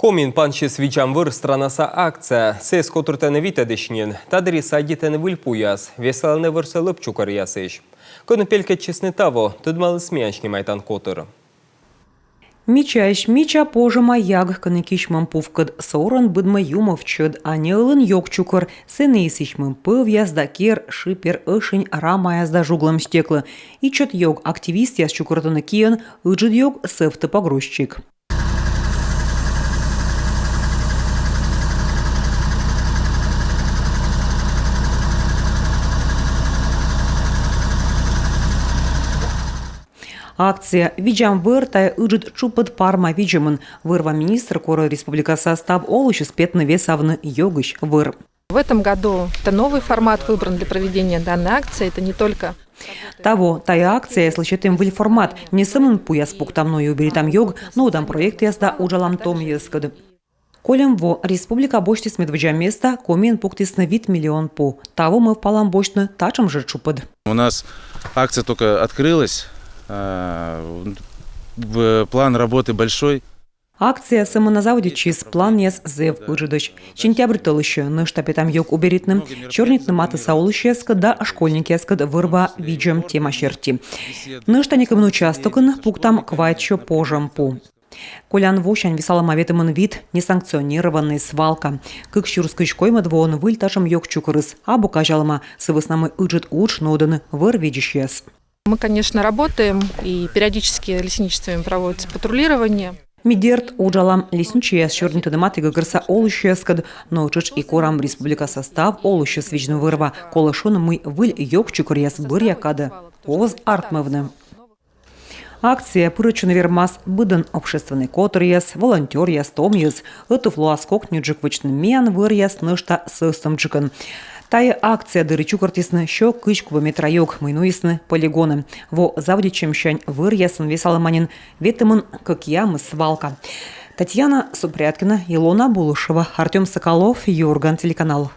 Комин панчи свичам выр странаса акция. Сес котыртаны витадешнен. Тадри садитаны выльпуяс. Веселаны вырсылып чукар ясыш. Көны пелька честны того. Тудмалы смеяншни майтан котыр. Мича позже маяг, канекишмам пувкад соран быдма юмов чуд, а неылын йог чукар, сенесишмам пыв яздакер, шипер ышень рама язда жуглам стекла. И чот йог активист яз чукартаны киен, ыджид йог севты погрузчик. Акция «Виджам выр» тая ыджит чупад парма виджамын. Вырва министр кора республика состав олыш спетны весавны йогыш выр. В этом году это новый формат выбран для проведения данной акции. Это не только... Тая акция слышитым выль формат. Не самым пуяс пуктамною уберитам йог, но там проект язда уджалам том ескад. Колем во республика бочти смедвджа места, комен пуктисны вид миллион по. Того мы впалам бочны тачем же чупад. У нас акция только открылась. План работы большой. Акция самоназаводичис план яс зев выжидоч. Сентябрь толыще, ныштапетам йог уберитным, чернитны маты саулыщеска да школьникеска вырва виджем тема черти. Ныштаникам участокын пуктам квайтчо пожам пу. Колян вощань висалам аветымын вид несанкционированный свалка. Кык щурскычкой мадвон выльташам йог чукырыс, а букажалма сывыснамы ыджит уч нодын выр видищес. Мы, конечно, работаем, и периодически лесничествами проводится патрулирование. Мидерт уджалам лесничес черниты дематы гагрса олущескад, но чуч и корам республика состав олущес вичну вырва, колышон мы выль йог чукурьяс бырьякада. Оз артмывны. Акция пырычын вермас быдын общественный котырьяс, волонтер яс том яс, эту флуаскок нюджик вычны мен вырьяс нышта сыстым джикын. Тая акция дыры чукартисны шо кычкува метрайок мыйнуисны полигоны. Во завдичем щань вырьясын весалыманин ветымын как ямы свалка. Татьяна Супряткина, Илона Булышева, Артем Соколов, Юрган, телеканал.